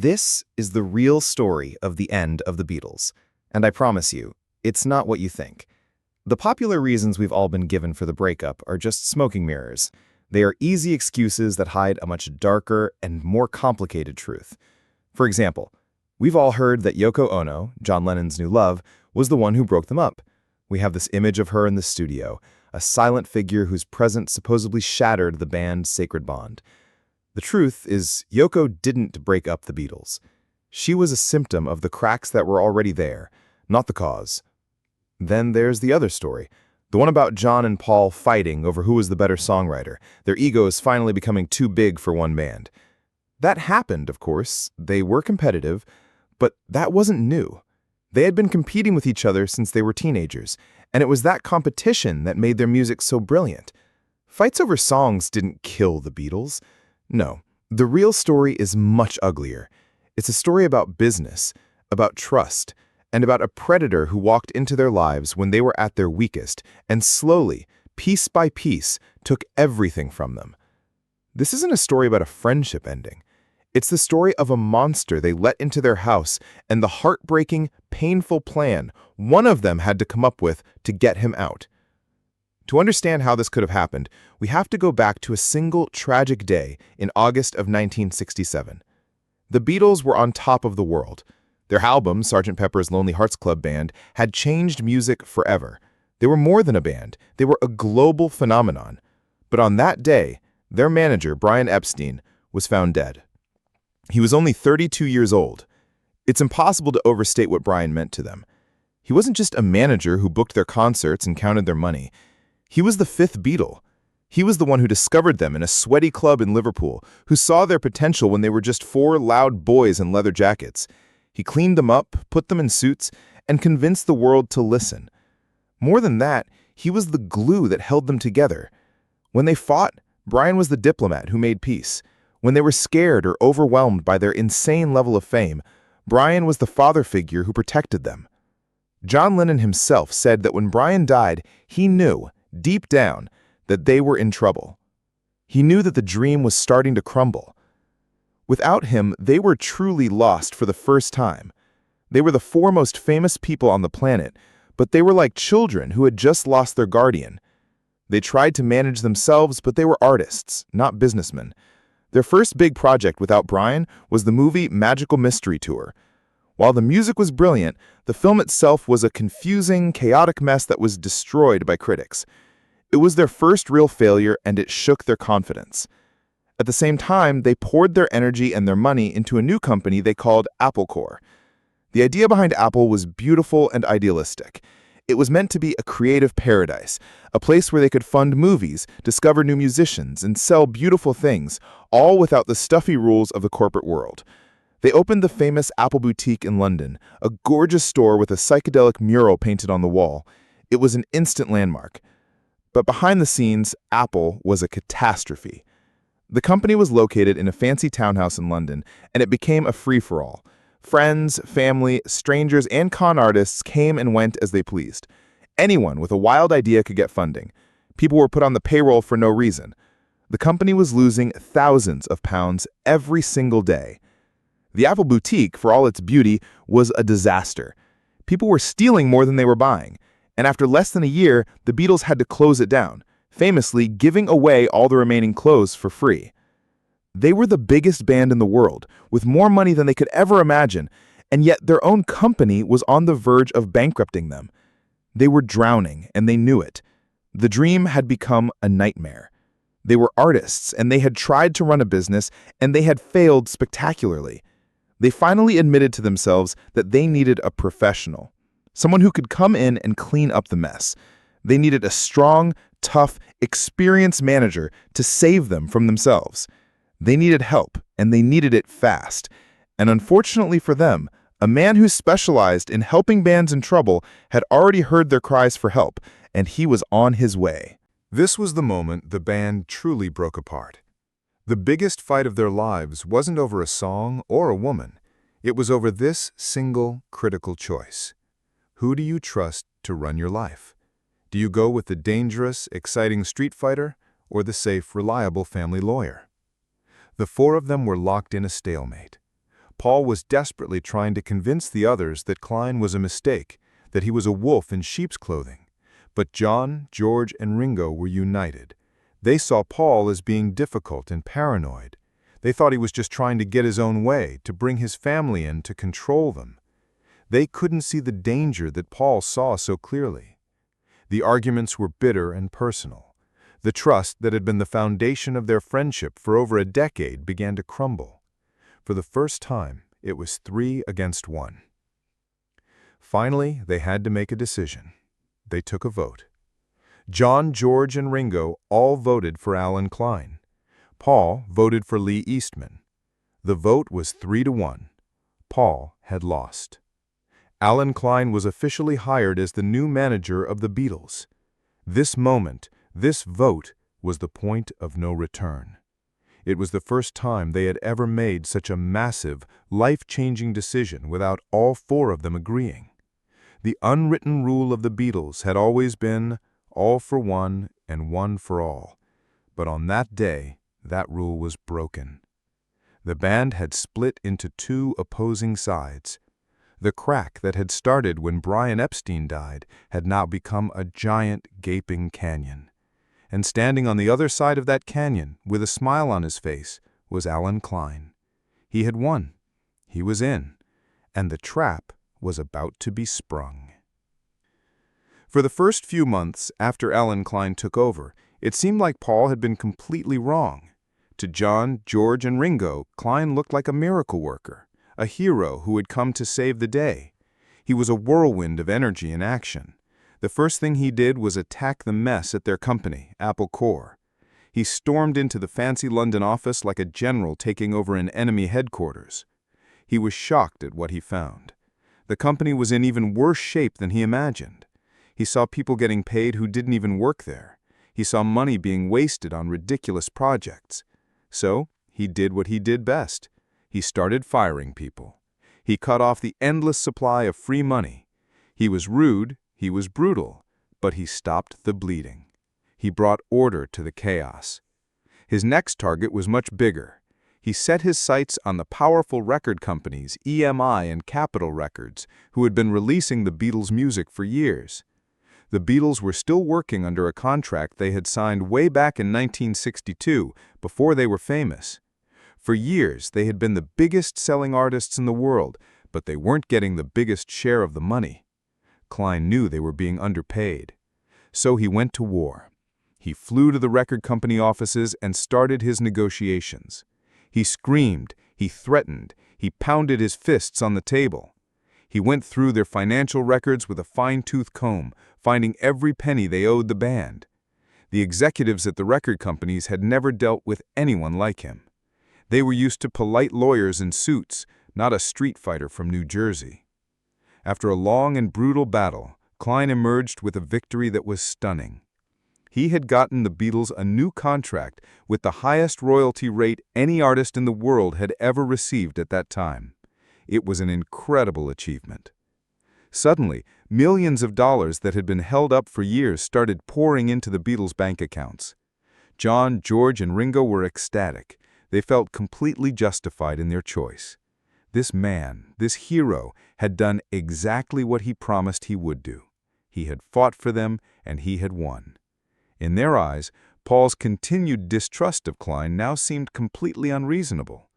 This is the real story of the end of the Beatles, and I promise you, it's not what you think. The popular reasons we've all been given for the breakup are just smoking mirrors. They are easy excuses that hide a much darker and more complicated truth. For example, we've all heard that Yoko Ono, John Lennon's new love, was the one who broke them up. We have this image of her in the studio, a silent figure whose presence supposedly shattered the band's sacred bond. The truth is, Yoko didn't break up the Beatles. She was a symptom of the cracks that were already there, not the cause. Then there's the other story, the one about John and Paul fighting over who was the better songwriter, their egos finally becoming too big for one band. That happened, of course. They were competitive, but that wasn't new. They had been competing with each other since they were teenagers, and it was that competition that made their music so brilliant. Fights over songs didn't kill the Beatles. No, the real story is much uglier. It's a story about business, about trust, and about a predator who walked into their lives when they were at their weakest and slowly, piece by piece, took everything from them. This isn't a story about a friendship ending. It's the story of a monster they let into their house and the heartbreaking, painful plan one of them had to come up with to get him out. To understand how this could have happened, we have to go back to a single tragic day in August of 1967. The Beatles were on top of the world. Their album, Sgt. Pepper's Lonely Hearts Club Band, had changed music forever. They were more than a band. They were a global phenomenon. But on that day, their manager, Brian Epstein, was found dead. He was only 32 years old. It's impossible to overstate what Brian meant to them. He wasn't just a manager who booked their concerts and counted their money. He was the fifth Beatle. He was the one who discovered them in a sweaty club in Liverpool, who saw their potential when they were just four loud boys in leather jackets. He cleaned them up, put them in suits, and convinced the world to listen. More than that, he was the glue that held them together. When they fought, Brian was the diplomat who made peace. When they were scared or overwhelmed by their insane level of fame, Brian was the father figure who protected them. John Lennon himself said that when Brian died, he knew, deep down, that they were in trouble. He knew that the dream was starting to crumble. Without him, they were truly lost for the first time. They were the four most famous people on the planet, but they were like children who had just lost their guardian. They tried to manage themselves, but they were artists, not businessmen. Their first big project without Brian was the movie Magical Mystery Tour. While the music was brilliant, the film itself was a confusing, chaotic mess that was destroyed by critics. It was their first real failure, and it shook their confidence. At the same time, they poured their energy and their money into a new company they called Apple Corps. The idea behind Apple was beautiful and idealistic. It was meant to be a creative paradise, a place where they could fund movies, discover new musicians, and sell beautiful things, all without the stuffy rules of the corporate world. They opened the famous Apple Boutique in London, a gorgeous store with a psychedelic mural painted on the wall. It was an instant landmark. But behind the scenes, Apple was a catastrophe. The company was located in a fancy townhouse in London, and it became a free-for-all. Friends, family, strangers, and con artists came and went as they pleased. Anyone with a wild idea could get funding. People were put on the payroll for no reason. The company was losing thousands of pounds every single day. The Apple Boutique, for all its beauty, was a disaster. People were stealing more than they were buying, and after less than a year, the Beatles had to close it down, famously giving away all the remaining clothes for free. They were the biggest band in the world, with more money than they could ever imagine, and yet their own company was on the verge of bankrupting them. They were drowning, and they knew it. The dream had become a nightmare. They were artists, and they had tried to run a business, and they had failed spectacularly. They finally admitted to themselves that they needed a professional, someone who could come in and clean up the mess. They needed a strong, tough, experienced manager to save them from themselves. They needed help, and they needed it fast. And unfortunately for them, a man who specialized in helping bands in trouble had already heard their cries for help, and he was on his way. This was the moment the band truly broke apart. The biggest fight of their lives wasn't over a song or a woman. It was over this single, critical choice. Who do you trust to run your life? Do you go with the dangerous, exciting street fighter or the safe, reliable family lawyer? The four of them were locked in a stalemate. Paul was desperately trying to convince the others that Klein was a mistake, that he was a wolf in sheep's clothing. But John, George, and Ringo were united. They saw Paul as being difficult and paranoid. They thought he was just trying to get his own way, to bring his family in, to control them. They couldn't see the danger that Paul saw so clearly. The arguments were bitter and personal. The trust that had been the foundation of their friendship for over a decade began to crumble. For the first time, it was 3 against 1. Finally, they had to make a decision. They took a vote. John, George, and Ringo all voted for Alan Klein. Paul voted for Lee Eastman. The vote was 3-1. Paul had lost. Alan Klein was officially hired as the new manager of the Beatles. This moment, this vote, was the point of no return. It was the first time they had ever made such a massive, life-changing decision without all 4 of them agreeing. The unwritten rule of the Beatles had always been all for one and one for all. But on that day, that rule was broken. The band had split into 2 opposing sides. The crack that had started when Brian Epstein died had now become a giant, gaping canyon. And standing on the other side of that canyon, with a smile on his face, was Alan Klein. He had won. He was in. And the trap was about to be sprung. For the first few months after Alan Klein took over, it seemed like Paul had been completely wrong. To John, George, and Ringo, Klein looked like a miracle worker, a hero who had come to save the day. He was a whirlwind of energy and action. The first thing he did was attack the mess at their company, Apple Corps. He stormed into the fancy London office like a general taking over an enemy headquarters. He was shocked at what he found. The company was in even worse shape than he imagined. He saw people getting paid who didn't even work there. He saw money being wasted on ridiculous projects. So, he did what he did best. He started firing people. He cut off the endless supply of free money. He was rude, he was brutal, but he stopped the bleeding. He brought order to the chaos. His next target was much bigger. He set his sights on the powerful record companies, EMI and Capitol Records, who had been releasing the Beatles' music for years. The Beatles were still working under a contract they had signed way back in 1962, before they were famous. For years, they had been the biggest-selling artists in the world, but they weren't getting the biggest share of the money. Klein knew they were being underpaid. So he went to war. He flew to the record company offices and started his negotiations. He screamed, he threatened, he pounded his fists on the table. He went through their financial records with a fine-tooth comb, finding every penny they owed the band. The executives at the record companies had never dealt with anyone like him. They were used to polite lawyers in suits, not a street fighter from New Jersey. After a long and brutal battle, Klein emerged with a victory that was stunning. He had gotten the Beatles a new contract with the highest royalty rate any artist in the world had ever received at that time. It was an incredible achievement. Suddenly, millions of dollars that had been held up for years started pouring into the Beatles' bank accounts. John, George, and Ringo were ecstatic. They felt completely justified in their choice. This man, this hero, had done exactly what he promised he would do. He had fought for them, and he had won. In their eyes, Paul's continued distrust of Klein now seemed completely unreasonable.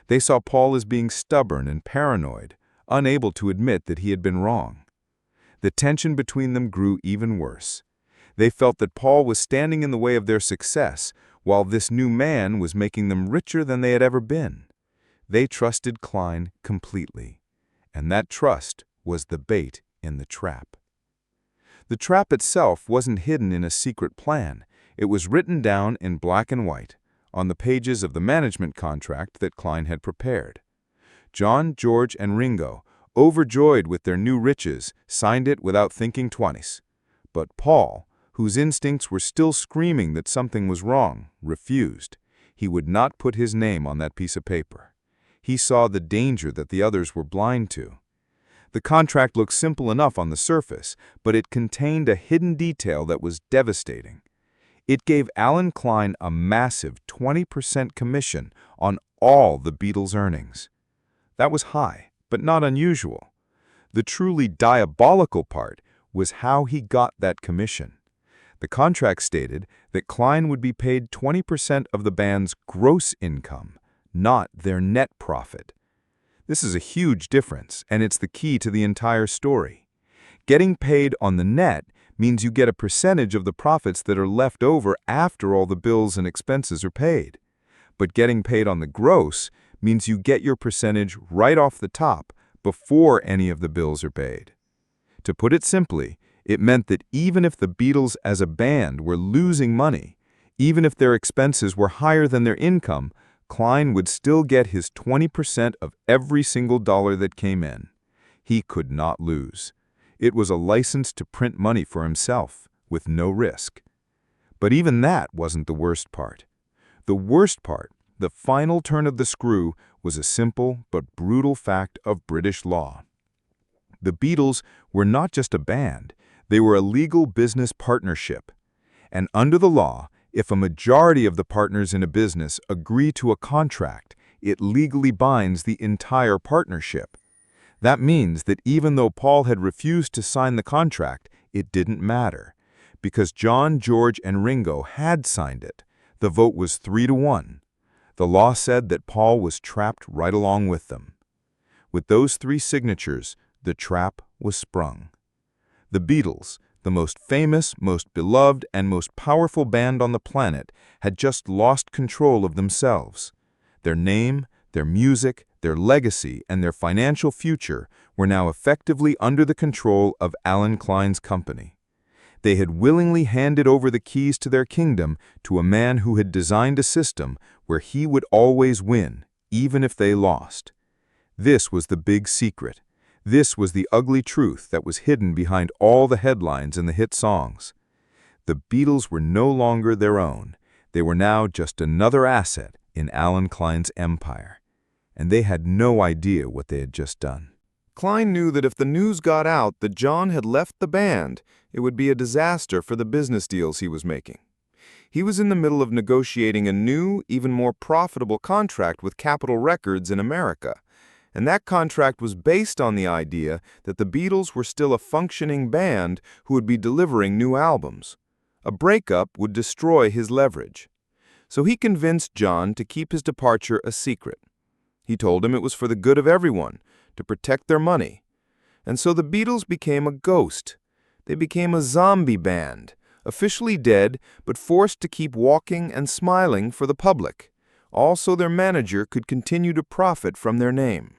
They saw Paul as being stubborn and paranoid, unable to admit that he had been wrong. The tension between them grew even worse. They felt that Paul was standing in the way of their success, while this new man was making them richer than they had ever been. They trusted Klein completely, and that trust was the bait in the trap. The trap itself wasn't hidden in a secret plan. It was written down in black and white, on the pages of the management contract that Klein had prepared. John, George, and Ringo, overjoyed with their new riches, signed it without thinking twice. But Paul, whose instincts were still screaming that something was wrong, refused. He would not put his name on that piece of paper. He saw the danger that the others were blind to. The contract looked simple enough on the surface, but it contained a hidden detail that was devastating. It gave Alan Klein a massive 20% commission on all the Beatles' earnings. That was high, but not unusual. The truly diabolical part was how he got that commission. The contract stated that Klein would be paid 20% of the band's gross income, not their net profit. This is a huge difference, and it's the key to the entire story. Getting paid on the net means you get a percentage of the profits that are left over after all the bills and expenses are paid. But getting paid on the gross means you get your percentage right off the top before any of the bills are paid. To put it simply, it meant that even if the Beatles as a band were losing money, even if their expenses were higher than their income, Klein would still get his 20% of every single dollar that came in. He could not lose. It was a license to print money for himself, with no risk. But even that wasn't the worst part. The worst part, the final turn of the screw, was a simple but brutal fact of British law. The Beatles were not just a band, they were a legal business partnership. And under the law, if a majority of the partners in a business agree to a contract, it legally binds the entire partnership. That means that even though Paul had refused to sign the contract, it didn't matter. Because John, George, and Ringo had signed it, the vote was 3-1. The law said that Paul was trapped right along with them. With those 3 signatures, the trap was sprung. The Beatles, the most famous, most beloved, and most powerful band on the planet, had just lost control of themselves. Their name, their music, their legacy, and their financial future were now effectively under the control of Alan Klein's company. They had willingly handed over the keys to their kingdom to a man who had designed a system where he would always win, even if they lost. This was the big secret. This was the ugly truth that was hidden behind all the headlines and the hit songs. The Beatles were no longer their own. They were now just another asset in Alan Klein's empire. And they had no idea what they had just done. Klein knew that if the news got out that John had left the band, it would be a disaster for the business deals he was making. He was in the middle of negotiating a new, even more profitable contract with Capitol Records in America. And that contract was based on the idea that the Beatles were still a functioning band who would be delivering new albums. A breakup would destroy his leverage. So he convinced John to keep his departure a secret. He told him it was for the good of everyone, to protect their money. And so the Beatles became a ghost. They became a zombie band, officially dead, but forced to keep walking and smiling for the public. Also, their manager could continue to profit from their name.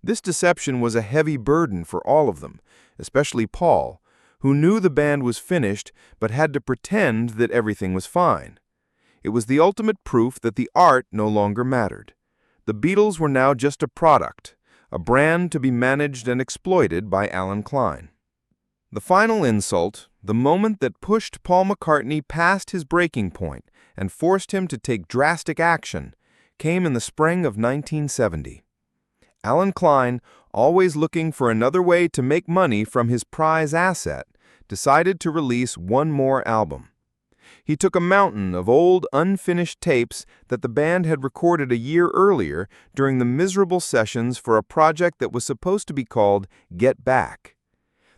This deception was a heavy burden for all of them, especially Paul, who knew the band was finished but had to pretend that everything was fine. It was the ultimate proof that the art no longer mattered. The Beatles were now just a product, a brand to be managed and exploited by Alan Klein. The final insult, the moment that pushed Paul McCartney past his breaking point and forced him to take drastic action, came in the spring of 1970. Alan Klein, always looking for another way to make money from his prize asset, decided to release one more album. He took a mountain of old, unfinished tapes that the band had recorded a year earlier during the miserable sessions for a project that was supposed to be called Get Back.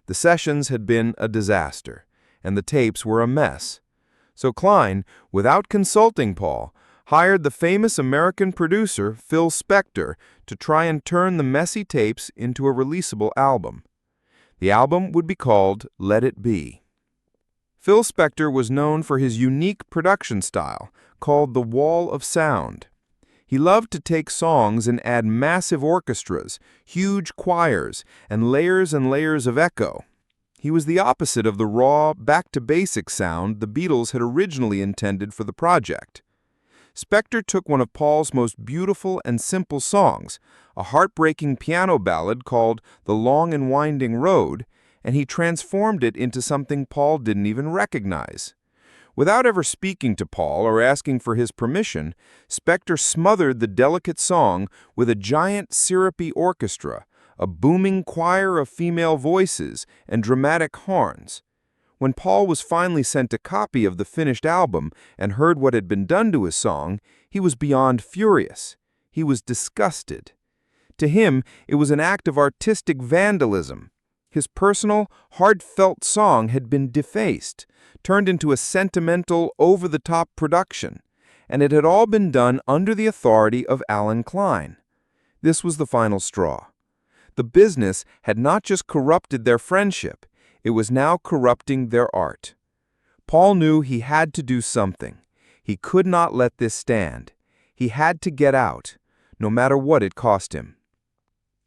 The sessions had been a disaster, and the tapes were a mess. So Klein, without consulting Paul, hired the famous American producer Phil Spector to try and turn the messy tapes into a releasable album. The album would be called Let It Be. Phil Spector was known for his unique production style, called the Wall of Sound. He loved to take songs and add massive orchestras, huge choirs, and layers of echo. He was the opposite of the raw, back-to-basic sound the Beatles had originally intended for the project. Spector took one of Paul's most beautiful and simple songs, a heartbreaking piano ballad called The Long and Winding Road, and he transformed it into something Paul didn't even recognize. Without ever speaking to Paul or asking for his permission, Spector smothered the delicate song with a giant syrupy orchestra, a booming choir of female voices, and dramatic horns. When Paul was finally sent a copy of the finished album and heard what had been done to his song, he was beyond furious. He was disgusted. To him, it was an act of artistic vandalism. His personal, heartfelt song had been defaced, turned into a sentimental, over-the-top production, and it had all been done under the authority of Alan Klein. This was the final straw. The business had not just corrupted their friendship, it was now corrupting their art. Paul knew he had to do something. He could not let this stand. He had to get out, no matter what it cost him.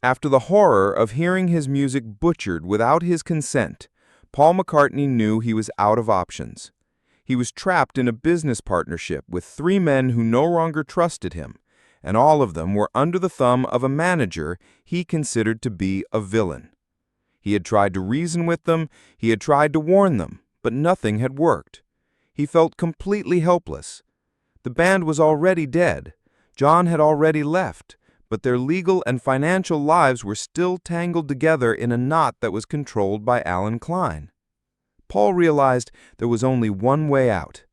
After the horror of hearing his music butchered without his consent, Paul McCartney knew he was out of options. He was trapped in a business partnership with 3 men who no longer trusted him, and all of them were under the thumb of a manager he considered to be a villain. He had tried to reason with them, he had tried to warn them, but nothing had worked. He felt completely helpless. The band was already dead. John had already left, but their legal and financial lives were still tangled together in a knot that was controlled by Alan Klein. Paul realized there was only one way out.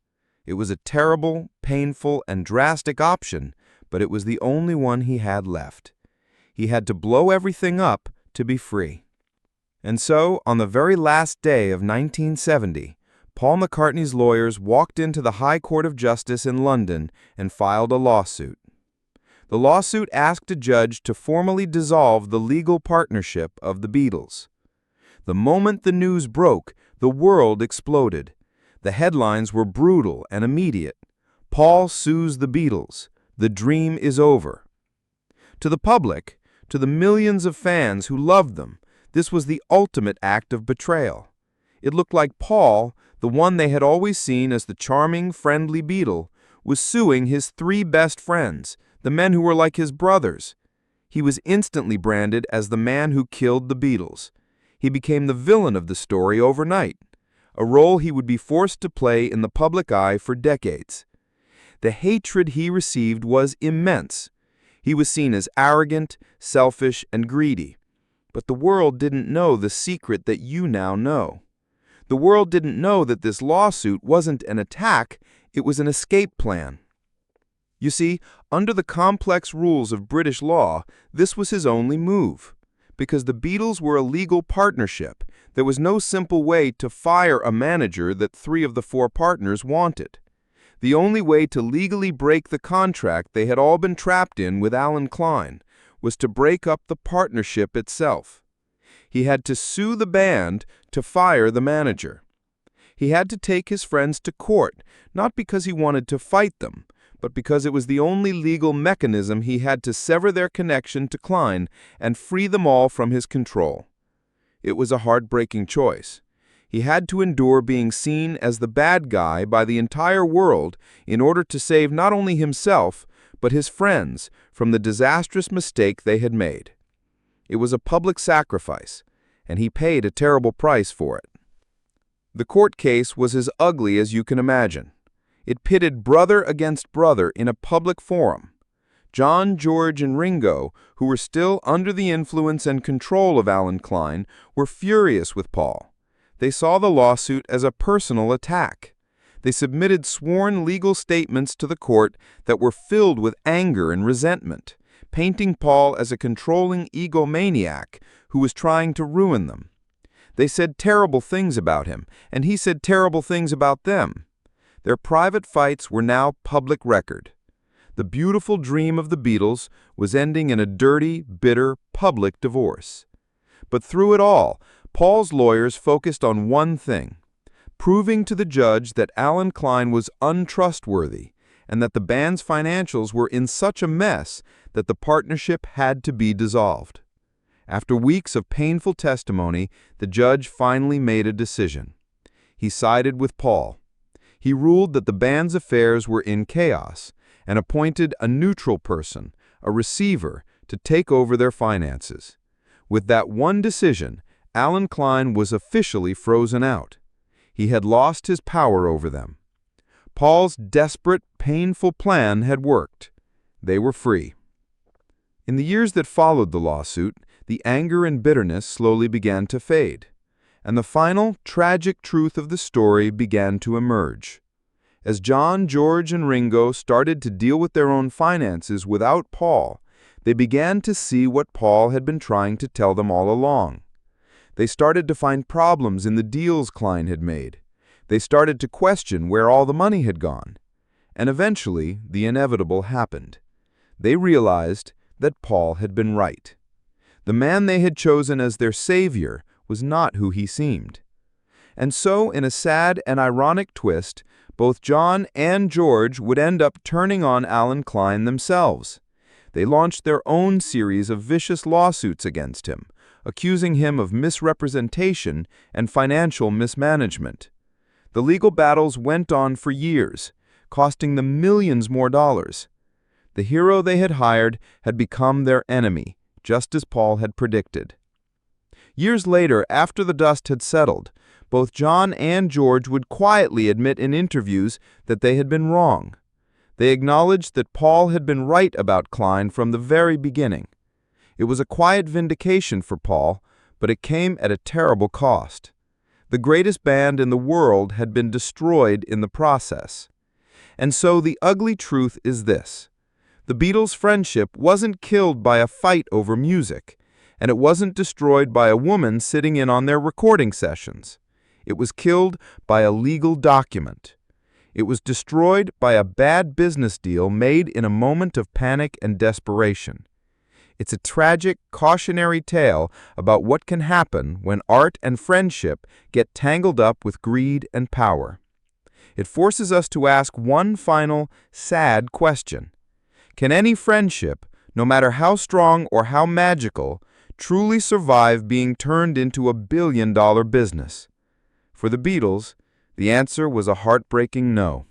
It was a terrible, painful, and drastic option, but it was the only one he had left. He had to blow everything up to be free. And so, on the very last day of 1970, Paul McCartney's lawyers walked into the High Court of Justice in London and filed a lawsuit. The lawsuit asked a judge to formally dissolve the legal partnership of the Beatles. The moment the news broke, the world exploded. The headlines were brutal and immediate. Paul sues the Beatles. The dream is over. To the public, to the millions of fans who loved them, this was the ultimate act of betrayal. It looked like Paul, the one they had always seen as the charming, friendly Beatle, was suing his 3 best friends, the men who were like his brothers. He was instantly branded as the man who killed the Beatles. He became the villain of the story overnight, a role he would be forced to play in the public eye for decades. The hatred he received was immense. He was seen as arrogant, selfish, and greedy. But the world didn't know the secret that you now know. The world didn't know that this lawsuit wasn't an attack, it was an escape plan. You see, under the complex rules of British law, this was his only move. Because the Beatles were a legal partnership, there was no simple way to fire a manager that 3 of the 4 partners wanted. The only way to legally break the contract they had all been trapped in with Alan Klein was to break up the partnership itself. He had to sue the band to fire the manager. He had to take his friends to court, not because he wanted to fight them, but because it was the only legal mechanism he had to sever their connection to Klein and free them all from his control. It was a heartbreaking choice. He had to endure being seen as the bad guy by the entire world in order to save not only himself, but his friends from the disastrous mistake they had made. It was a public sacrifice, and he paid a terrible price for it. The court case was as ugly as you can imagine. It pitted brother against brother in a public forum. John, George, and Ringo, who were still under the influence and control of Alan Klein, were furious with Paul. They saw the lawsuit as a personal attack. They submitted sworn legal statements to the court that were filled with anger and resentment, painting Paul as a controlling egomaniac who was trying to ruin them. They said terrible things about him, and he said terrible things about them. Their private fights were now public record. The beautiful dream of the Beatles was ending in a dirty, bitter, public divorce. But through it all, Paul's lawyers focused on one thing: proving to the judge that Alan Klein was untrustworthy and that the band's financials were in such a mess that the partnership had to be dissolved. After weeks of painful testimony, the judge finally made a decision. He sided with Paul. He ruled that the band's affairs were in chaos and appointed a neutral person, a receiver, to take over their finances. With that one decision, Alan Klein was officially frozen out. He had lost his power over them. Paul's desperate, painful plan had worked. They were free. In the years that followed the lawsuit, the anger and bitterness slowly began to fade, and the final, tragic truth of the story began to emerge. As John, George, and Ringo started to deal with their own finances without Paul, They began to see what Paul had been trying to tell them all along. They started to find problems in the deals Klein had made. They started to question where all the money had gone. And eventually, the inevitable happened. They realized that Paul had been right. The man they had chosen as their savior was not who he seemed. And so, in a sad and ironic twist, both John and George would end up turning on Alan Klein themselves. They launched their own series of vicious lawsuits against him, accusing him of misrepresentation and financial mismanagement. The legal battles went on for years, costing them millions more dollars. The hero they had hired had become their enemy, just as Paul had predicted. Years later, after the dust had settled, both John and George would quietly admit in interviews that they had been wrong. They acknowledged that Paul had been right about Klein from the very beginning. It was a quiet vindication for Paul, but it came at a terrible cost. The greatest band in the world had been destroyed in the process. And so the ugly truth is this: the Beatles' friendship wasn't killed by a fight over music, and it wasn't destroyed by a woman sitting in on their recording sessions. It was killed by a legal document. It was destroyed by a bad business deal made in a moment of panic and desperation. It's a tragic, cautionary tale about what can happen when art and friendship get tangled up with greed and power. It forces us to ask one final, sad question. Can any friendship, no matter how strong or how magical, truly survive being turned into a billion-dollar business? For the Beatles, the answer was a heartbreaking no.